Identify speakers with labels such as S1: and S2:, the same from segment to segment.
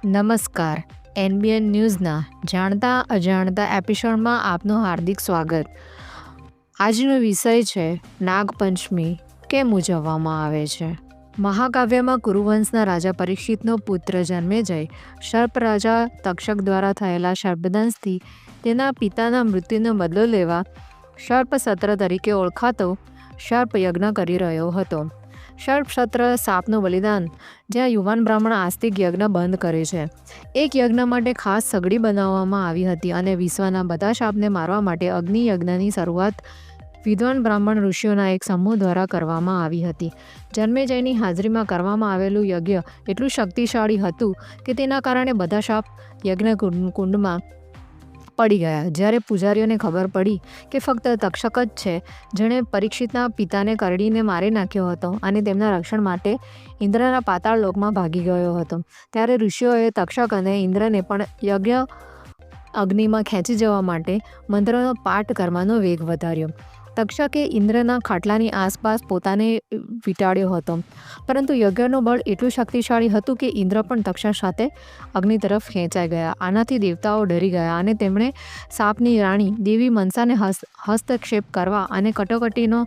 S1: નમસ્કાર. એનબીએન ન્યૂઝના જાણતા અજાણતા એપિસોડમાં આપનું હાર્દિક સ્વાગત. આજનો વિષય છે નાગપંચમી કેમ ઉજવવામાં આવે છે. મહાકાવ્યમાં કુરુવંશના રાજા પરીક્ષિતનો પુત્ર જન્મેજય સર્પ રાજા તક્ષક દ્વારા થયેલા સર્પદંશથી તેના પિતાના મૃત્યુનો બદલો લેવા સર્પ સત્ર તરીકે ઓળખાતો સર્પ યજ્ઞ કરી રહ્યો હતો. સર્પ સત્ર સાપનું બલિદાન, જ્યાં યુવાન બ્રાહ્મણ આસ્તિક યજ્ઞ બંધ કરે છે. એક યજ્ઞ માટે ખાસ સગડી બનાવવામાં આવી હતી અને વિશ્વના બધા સાપને મારવા માટે અગ્નિ યજ્ઞની શરૂઆત વિદ્વાન બ્રાહ્મણ ઋષિઓના એક સમૂહ દ્વારા કરવામાં આવી હતી. જન્મેજયની હાજરીમાં કરવામાં આવેલું યજ્ઞ એટલું શક્તિશાળી હતું કે તેના કારણે બધા સાપ યજ્ઞ કુંડમાં પડી ગયા. જ્યારે પૂજારીઓને ખબર પડી કે ફક્ત તક્ષક જ છે જેણે પરીક્ષિતના પિતાને કરડીને મારી નાખ્યો હતો અને તેમના રક્ષણ માટે ઇન્દ્રના પાતાળ લોકમાં ભાગી ગયો હતો, ત્યારે ઋષિઓએ તક્ષક અને ઇન્દ્રને પણ યજ્ઞ અગ્નિમાં ખેંચી જવા માટે મંત્રનો પાઠ કરવાનો વેગ વધાર્યો. તક્ષકે ઇન્દ્રના ખાટલાની આસપાસ પોતાને વીંટાળ્યો હતો, પરંતુ યજ્ઞનું બળ એટલું શક્તિશાળી હતું કે ઇન્દ્ર પણ તક્ષક સાથે અગ્નિ તરફ ખેંચાઈ ગયા. આનાથી દેવતાઓ ડરી ગયા અને તેમણે સાપની રાણી દેવી મનસાને હસ્તક્ષેપ કરવા અને કટોકટીનો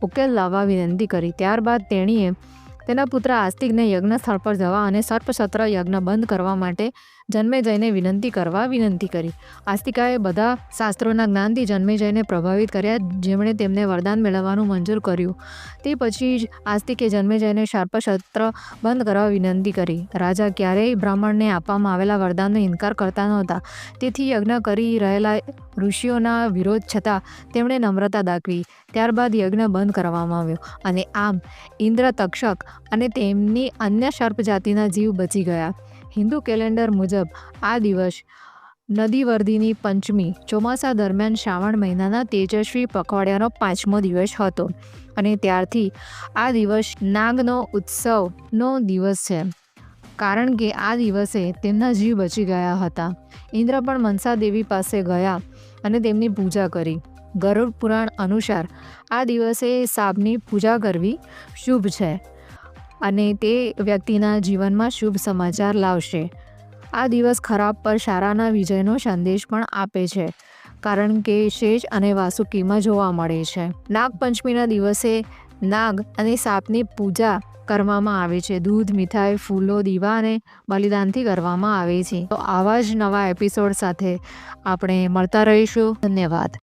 S1: ઉકેલ લાવવા વિનંતી કરી. ત્યારબાદ તેણીએ તેના પુત્ર આસ્તિકને યજ્ઞ સ્થળ પર જવા અને સર્પસત્ર યજ્ઞ બંધ કરવા માટે જન્મેજયને વિનંતી કરી. આસ્તિકાએ બધા શાસ્ત્રોના જ્ઞાનથી જન્મેજયને પ્રભાવિત કર્યા, જેમણે તેમને વરદાન મેળવવાનું મંજૂર કર્યું. તે પછી જ આસ્તિકે જન્મેજયને સર્પસત્ર બંધ કરવા વિનંતી કરી. રાજા ક્યારેય બ્રાહ્મણને આપવામાં આવેલા વરદાનનો ઇનકાર કરતા નહોતા, તેથી યજ્ઞ કરી રહેલા ઋષિઓના વિરોધ છતાં તેમણે નમ્રતા દાખવી. ત્યારબાદ યજ્ઞ બંધ કરવામાં આવ્યો અને આમ ઇન્દ્ર, તક્ષક અને તેમની અન્ય સર્પ જાતિના જીવ બચી ગયા. હિન્દુ કેલેન્ડર મુજબ આ દિવસ નદીવર્દીની પંચમી, ચોમાસા દરમિયાન શ્રાવણ મહિનાના તેજસ્વી પખવાડિયાનો 5મો દિવસ હતો અને ત્યારથી આ દિવસ નાગનો ઉત્સવનો દિવસ છે, કારણ કે આ દિવસે તેમના જીવ બચી ગયા હતા. ઇન્દ્ર પણ મનસા દેવી પાસે ગયા અને તેમની પૂજા કરી. ગરુડ પુરાણ અનુસાર આ દિવસે સાપની પૂજા કરવી શુભ છે અને તે વ્યક્તિના જીવનમાં શુભ સમાચાર લાવશે. આ દિવસ ખરાબ પર સારાના વિજયનો સંદેશ પણ આપે છે, કારણ કે શેષ અને વાસુકીમાં જોવા મળે છે. નાગપંચમીના દિવસે નાગ અને સાપની પૂજા કરવામાં આવે છે. દૂધ, મીઠાઈ, ફૂલો, દીવા અને બલિદાનથી કરવામાં આવે છે. તો આવા જ નવા એપિસોડ સાથે આપણે મળતા રહીશું. ધન્યવાદ.